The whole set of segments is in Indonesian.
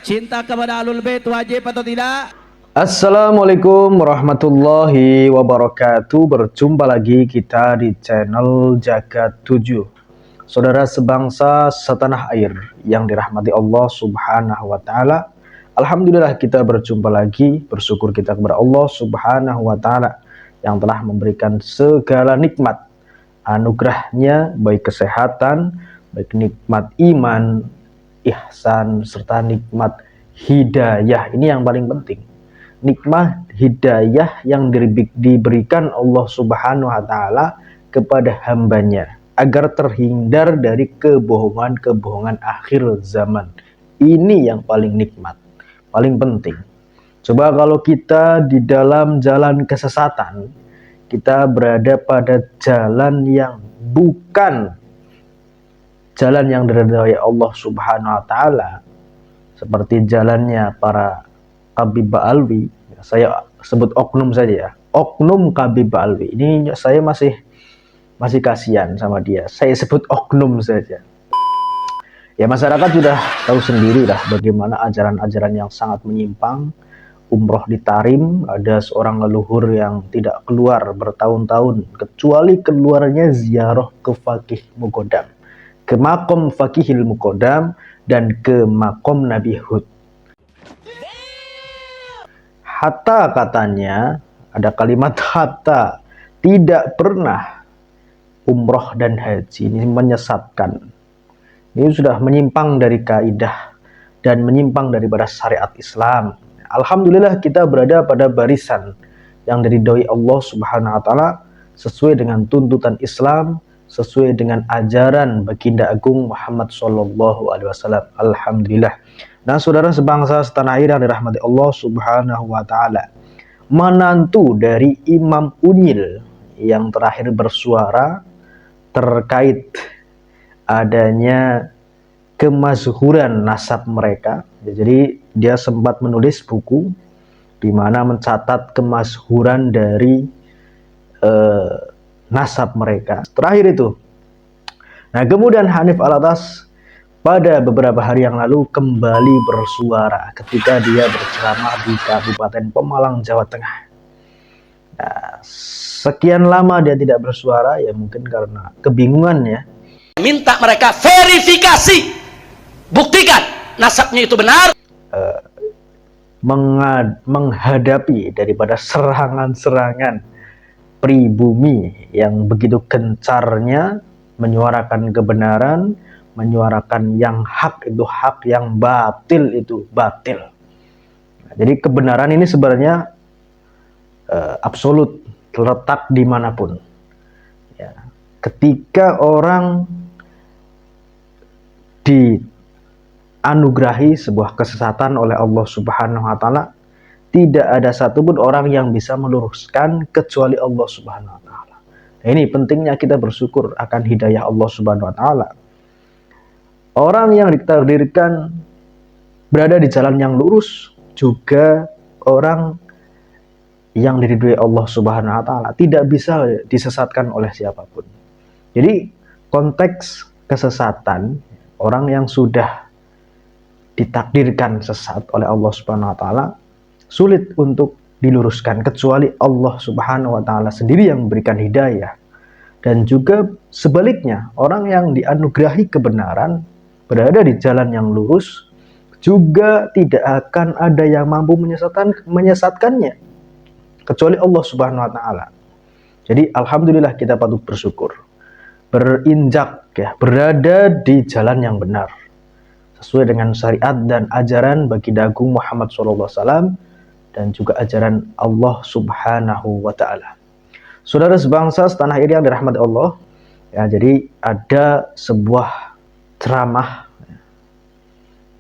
Cinta kepada Ahlul Bait wajib atau tidak? Assalamualaikum warahmatullahi wabarakatuh. Berjumpa lagi kita di channel Jagat 7. Saudara sebangsa setanah air yang dirahmati Allah Subhanahu wa taala. Alhamdulillah kita berjumpa lagi. Bersyukur kita kepada Allah Subhanahu wa taala yang telah memberikan segala nikmat anugerahnya, baik kesehatan, baik nikmat iman, ihsan, serta nikmat hidayah. Ini yang paling penting, nikmat hidayah yang diberikan Allah Subhanahu wa taala kepada hambanya agar terhindar dari kebohongan-kebohongan akhir zaman. Ini yang paling nikmat, paling penting. Coba kalau kita di dalam jalan kesesatan, kita berada pada jalan yang bukan jalan yang diridhai Allah Subhanahu wa taala, seperti jalannya para Habib Ba'alwi. Saya sebut oknum saja ya, oknum Habib Ba'alwi. Ini saya masih kasihan sama dia, saya sebut oknum saja. Ya, masyarakat sudah tahu sendiri lah bagaimana ajaran-ajaran yang sangat menyimpang. Umroh di Tarim, ada seorang leluhur yang tidak keluar bertahun-tahun, kecuali keluarnya ziarah ke Faqih Muqaddam, ke makom Faqihil Muqaddam, dan ke makom Nabi Hud. Hatta katanya, ada kalimat hatta, tidak pernah umroh dan haji. Ini menyesatkan. Ini sudah menyimpang dari kaidah dan menyimpang daripada syariat Islam. Alhamdulillah kita berada pada barisan yang diridhoi Allah Subhanahu wa taala sesuai dengan tuntutan Islam, sesuai dengan ajaran baginda agung Muhammad sallallahu alaihi wasallam. Alhamdulillah. Nah, saudara sebangsa setanah air yang dirahmati Allah Subhanahu wa taala, menantu dari Imam Unyil yang terakhir bersuara terkait adanya kemasyhuran nasab mereka. Jadi dia sempat menulis buku di mana mencatat kemasyhuran dari nasab mereka. Terakhir itu. Nah, kemudian Hanif Alatas pada beberapa hari yang lalu kembali bersuara ketika dia berceramah di Kabupaten Pemalang, Jawa Tengah. Nah, sekian lama dia tidak bersuara, ya mungkin karena kebingungan ya. Minta mereka verifikasi, buktikan nasabnya itu benar. Menghadapi daripada serangan-serangan pribumi yang begitu gencarnya menyuarakan kebenaran, menyuarakan yang hak itu hak, yang batil itu batil. Nah, jadi kebenaran ini sebenarnya absolut, terletak dimanapun. Ya, ketika orang dianugerahi sebuah kesesatan oleh Allah Subhanahu wa taala, tidak ada satupun orang yang bisa meluruskan kecuali Allah Subhanahu wa taala. Nah, ini pentingnya kita bersyukur akan hidayah Allah Subhanahu wa taala. Orang yang ditakdirkan berada di jalan yang lurus juga orang yang diridhoi Allah Subhanahu wa taala, tidak bisa disesatkan oleh siapapun. Jadi konteks kesesatan, orang yang sudah ditakdirkan sesat oleh Allah Subhanahu wa taala sulit untuk diluruskan kecuali Allah Subhanahu wa taala sendiri yang memberikan hidayah. Dan juga sebaliknya, orang yang dianugerahi kebenaran berada di jalan yang lurus juga tidak akan ada yang mampu menyesatkannya kecuali Allah Subhanahu wa taala. Jadi alhamdulillah kita patut bersyukur, berinjak ya, berada di jalan yang benar sesuai dengan syariat dan ajaran baginda agung Muhammad SAW dan juga ajaran Allah Subhanahu wa taala. Saudara sebangsa setanah air yang dirahmati Allah, ya, jadi ada sebuah ceramah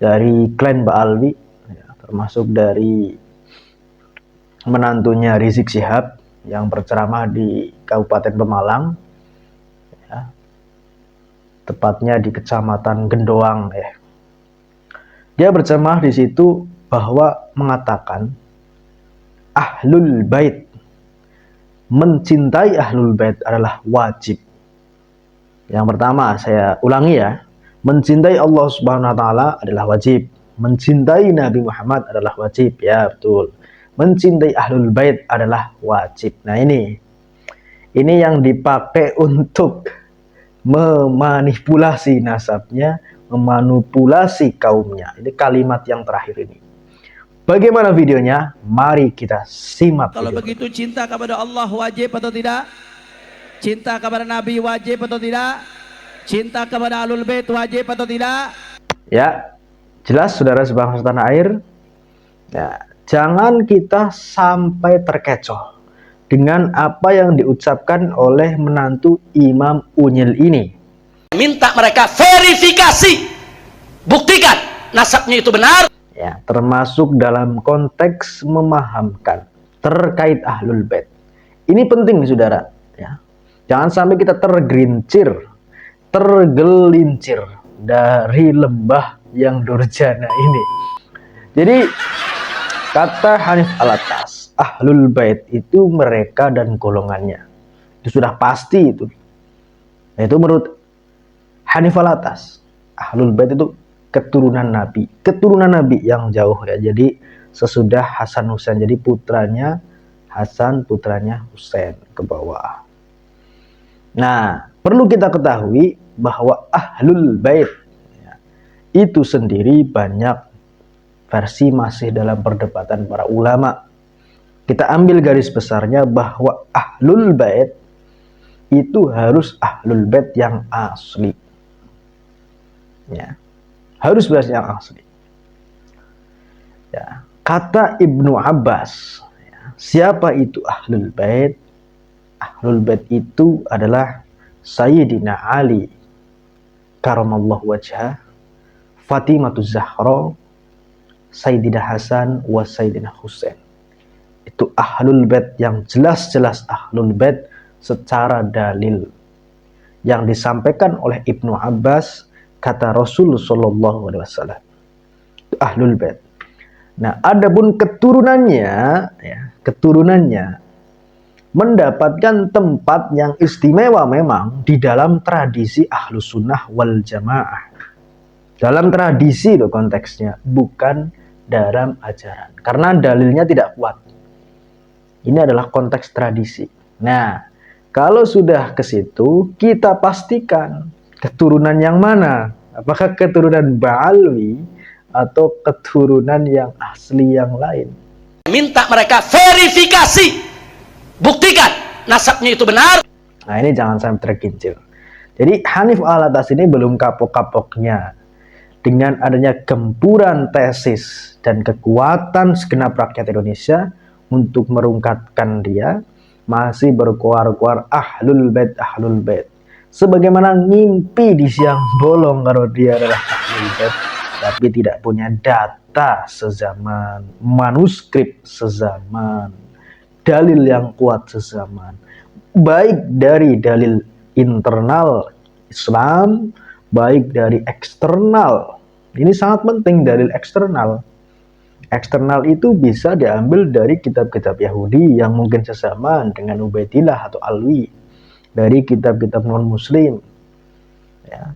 dari klan Ba'alwi, ya, termasuk dari menantunya Rizik Syihab yang berceramah di Kabupaten Pemalang, ya, tepatnya di Kecamatan Gendoang. Dia berceramah di situ bahwa mengatakan Ahlul Bait, mencintai Ahlul Bait adalah wajib. Yang pertama, saya ulangi ya, mencintai Allah Subhanahu wa taala adalah wajib. Mencintai Nabi Muhammad adalah wajib. Ya, betul. Mencintai Ahlul Bait adalah wajib. Nah, ini yang dipakai untuk memanipulasi nasabnya, memanipulasi kaumnya. Ini kalimat yang terakhir ini. Bagaimana videonya? Mari kita simak. Kalau begitu cinta kepada Allah wajib atau tidak? Cinta kepada Nabi wajib atau tidak? Cinta kepada Ahlul Bait wajib atau tidak? Ya, jelas saudara sebangsa tanah air. Ya, jangan kita sampai terkecoh dengan apa yang diucapkan oleh menantu Imam Unyil ini. Minta mereka verifikasi, buktikan nasabnya itu benar. Ya, termasuk dalam konteks memahamkan terkait Ahlul Bait. Ini penting saudara. Ya, jangan sampai kita tergelincir dari lembah yang durjana ini. Jadi kata Hanif Alatas, Ahlul Bait itu mereka dan golongannya. Itu sudah pasti itu. Nah, itu menurut Hanif Alatas, Ahlul Bait itu keturunan Nabi yang jauh ya. Jadi sesudah Hasan Husain, jadi putranya Hasan, putranya Husain ke bawah. Nah, perlu kita ketahui bahwa Ahlul Bait ya, itu sendiri banyak versi, masih dalam perdebatan para ulama. Kita ambil garis besarnya bahwa Ahlul Bait itu harus Ahlul Bait yang asli. Ya, harus bahas yang asli. Ya, kata Ibnu Abbas, ya, siapa itu Ahlul Bait? Ahlul Bait itu adalah Sayyidina Ali karamallahu wajhah, Fatimatuz Zahra, Sayyidina Hasan, wa Sayyidina Husain. Itu Ahlul Bait yang jelas-jelas Ahlul Bait secara dalil yang disampaikan oleh Ibnu Abbas, kata Rasul sallallahu alaihi wasallam. Itu Ahlul Bait. Nah, adapun keturunannya ya, mendapatkan tempat yang istimewa memang di dalam tradisi Ahlus Sunnah wal Jamaah. Dalam tradisi loh konteksnya, bukan dalam ajaran. Karena dalilnya tidak kuat. Ini adalah konteks tradisi. Nah, kalau sudah ke situ, kita pastikan keturunan yang mana. Apakah keturunan Ba'alwi atau keturunan yang asli yang lain. Minta mereka verifikasi, buktikan nasabnya itu benar. Nah, ini jangan sampai tergincir. Jadi Hanif Alatas ini belum kapok-kapoknya dengan adanya gempuran tesis dan kekuatan segenap rakyat Indonesia untuk merungkatkan dia, masih berkuar-kuar Ahlul Bait, Ahlul Bait. Sebagaimana ngimpi di siang bolong kalau dia adalah Ahlul Bait, tapi tidak punya data sezaman, manuskrip sezaman, dalil yang kuat sezaman, baik dari dalil internal Islam, baik dari eksternal. Ini sangat penting, dalil eksternal. Eksternal itu bisa diambil dari kitab-kitab Yahudi yang mungkin sezaman dengan Ubaidillah atau Alwi, dari kitab-kitab non-Muslim. Ya.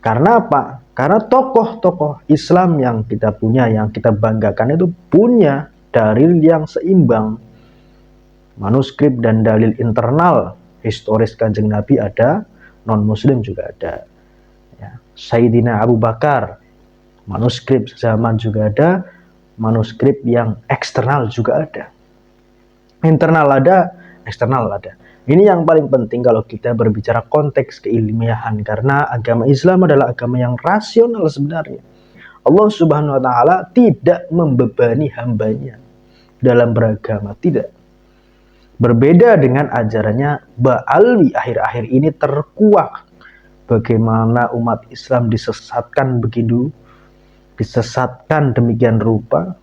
Karena apa? Karena tokoh-tokoh Islam yang kita punya, yang kita banggakan itu punya dalil yang seimbang. Manuskrip dan dalil internal historis Kanjeng Nabi ada, non-Muslim juga ada. Ya. Sayyidina Abu Bakar, manuskrip zaman juga ada, manuskrip yang eksternal juga ada. Internal ada, eksternal ada. Ini yang paling penting kalau kita berbicara konteks keilmiahan, karena agama Islam adalah agama yang rasional sebenarnya. Allah Subhanahu wa taala tidak membebani hambanya dalam beragama, tidak. Berbeda dengan ajarannya Ba'alwi akhir-akhir ini terkuak. Bagaimana umat Islam disesatkan begitu, disesatkan demikian rupa,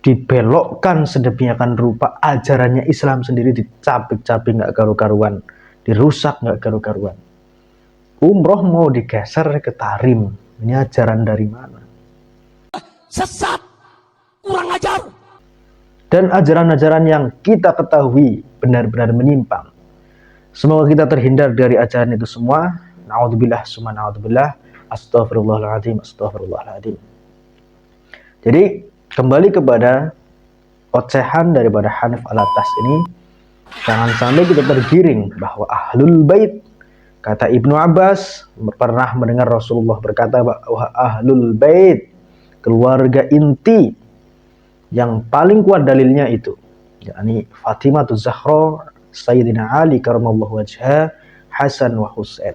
dibelokkan sedemikian rupa, ajarannya Islam sendiri dicabik-cabik nggak karu-karuan, dirusak nggak karu-karuan. Umroh mau digeser ke Tarim, ini ajaran dari mana? Sesat, kurang ajar. Dan ajaran-ajaran yang kita ketahui benar-benar menyimpang. Semoga kita terhindar dari ajaran itu semua. Na'udzubillah, summa na'udzubillah. Astaghfirullahaladzim, astaghfirullahaladzim. Jadi kembali kepada ocehan daripada Hanif Alatas ini, jangan sampai kita tergiring bahwa ahlul bait, kata Ibnu Abbas, pernah mendengar Rasulullah berkata bahwa ahlul bait, keluarga inti yang paling kuat dalilnya itu, yakni Fatimah Zahra, Sayyidina Ali karamallahu wajhah, Hasan wa Husain.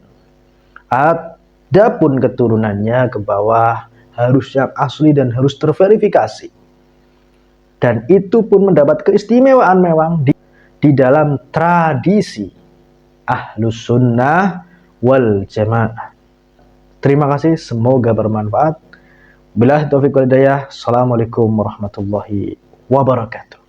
Adapun keturunannya ke bawah harus yang asli dan harus terverifikasi. Dan itu pun mendapat keistimewaan memang di dalam tradisi Ahlus Sunnah wal Jamaah. Terima kasih, semoga bermanfaat. Billahi taufiq wal hidayah. Assalamualaikum warahmatullahi wabarakatuh.